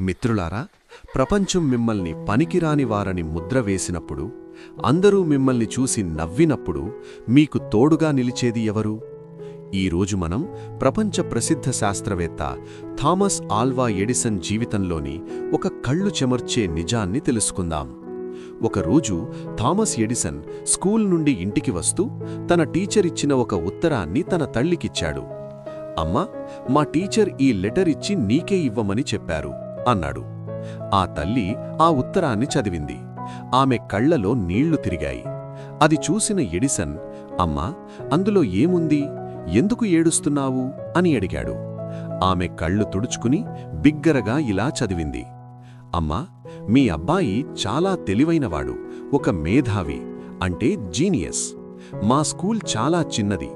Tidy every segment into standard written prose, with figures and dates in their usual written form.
మిత్రులారా, ప్రపంచం మిమ్మల్ని పనికిరాని వారని ముద్ర వేసినప్పుడు, అందరూ మిమ్మల్ని చూసి నవ్వినప్పుడు మీకు తోడుగా నిలిచేది ఎవరు? ఈరోజు మనం ప్రపంచ ప్రసిద్ధ శాస్త్రవేత్త థామస్ ఆల్వా ఎడిసన్ జీవితంలోని ఒక కళ్ళు చెమర్చే నిజాన్ని తెలుసుకుందాం. ఒకరోజు థామస్ ఎడిసన్ స్కూల్ నుండి ఇంటికి వస్తూ తన టీచర్ ఇచ్చిన ఒక ఉత్తరాన్ని తన తల్లికిచ్చాడు. అమ్మా, మా టీచర్ ఈ లెటర్ ఇచ్చి నీకే ఇవ్వమని చెప్పారు అన్నాడు. ఆ తల్లి ఆ ఉత్తరాన్ని చదివింది. ఆమె కళ్లలో నీళ్లు తిరిగాయి. అది చూసిన ఎడిసన్, అమ్మా, అందులో ఏముంది, ఎందుకు ఏడుస్తున్నావు అని అడిగాడు. ఆమె కళ్ళు తుడుచుకుని బిగ్గరగా ఇలా చదివింది, అమ్మా, మీ అబ్బాయి చాలా తెలివైనవాడు, ఒక మేధావి, అంటే జీనియస్. మా స్కూల్ చాలా చిన్నది.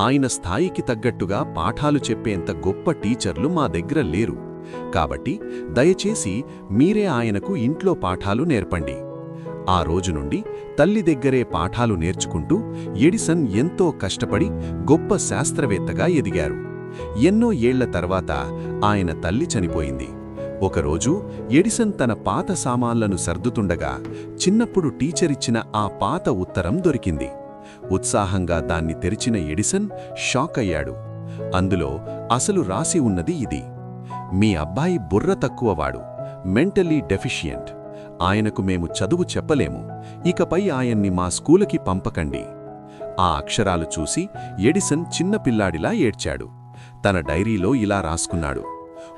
ఆయన స్థాయికి తగ్గట్టుగా పాఠాలు చెప్పేంత గొప్ప టీచర్లు మా దగ్గర లేరు. కాబట్టి దయచేసి మీరే ఆయనకు ఇంట్లో పాఠాలు నేర్పండి. ఆ రోజు నుండి తల్లి దగ్గరే పాఠాలు నేర్చుకుంటూ ఎడిసన్ ఎంతో కష్టపడి గొప్ప శాస్త్రవేత్తగా ఎదిగారు. ఎన్నో ఏళ్ల తర్వాత ఆయన తల్లి చనిపోయింది. ఒకరోజు ఎడిసన్ తన పాత సామాన్లను సర్దుతుండగా చిన్నప్పుడు టీచరిచ్చిన ఆ పాత ఉత్తరం దొరికింది. ఉత్సాహంగా దాన్ని తెరిచిన ఎడిసన్ షాక్ అయ్యాడు. అందులో అసలు రాసి ఉన్నది ఇది: మీ అబ్బాయి బుర్ర తక్కువవాడు, మెంటలీ డెఫిషియంట్. ఆయనకు మేము చదువు చెప్పలేము. ఇకపై ఆయన్ని మా స్కూలుకి పంపకండి. ఆ అక్షరాలు చూసి ఎడిసన్ చిన్నపిల్లాడిలా ఏడ్చాడు. తన డైరీలో ఇలా రాసుకున్నాడు: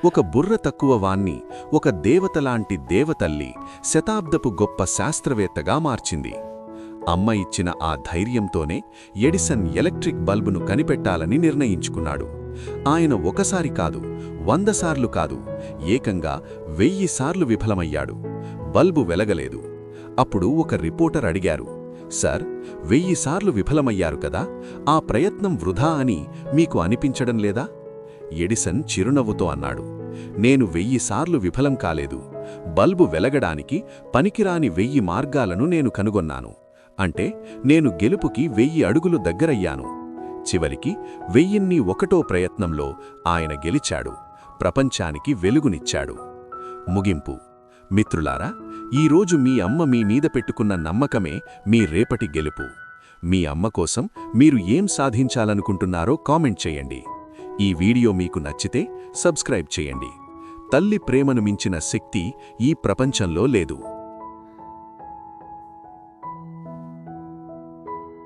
ఒక బుర్ర తక్కువ వాణ్ణి ఒక దేవతలాంటి దేవతల్లి శతాబ్దపు గొప్ప శాస్త్రవేత్తగా మార్చింది. అమ్మ ఇచ్చిన ఆ ధైర్యంతోనే ఎడిసన్ ఎలక్ట్రిక్ బల్బును కనిపెట్టాలని నిర్ణయించుకున్నాడు. ఆయన ఒకసారి కాదు, 100 సార్లు కాదు, ఏకంగా 1000 సార్లు విఫలమయ్యాడు. బల్బు వెలగలేదు. అప్పుడు ఒక రిపోర్టర్ అడిగారు, సార్, 1000 సార్లు విఫలమయ్యారు కదా, ఆ ప్రయత్నం వృధా అని మీకు అనిపించడం లేదా? ఎడిసన్ చిరునవ్వుతో అన్నాడు, నేను 1000 సార్లు విఫలం కాలేదు. బల్బు వెలగడానికి పనికిరాని 1000 మార్గాలను నేను కనుగొన్నాను. అంటే నేను గెలుపుకి 1000 అడుగులు దగ్గరయ్యాను. చివరికి 1001వ ప్రయత్నంలో ఆయన గెలిచాడు, ప్రపంచానికి వెలుగునిచ్చాడు. ముగింపు. మిత్రులారా, ఈరోజు మీ అమ్మ మీ మీద పెట్టుకున్న నమ్మకమే మీ రేపటి గెలుపు. మీ అమ్మ కోసం మీరు ఏం సాధించాలనుకుంటున్నారో కామెంట్ చేయండి. ఈ వీడియో మీకు నచ్చితే సబ్స్క్రైబ్ చేయండి. తల్లి ప్రేమను మించిన శక్తి ఈ ప్రపంచంలో లేదు.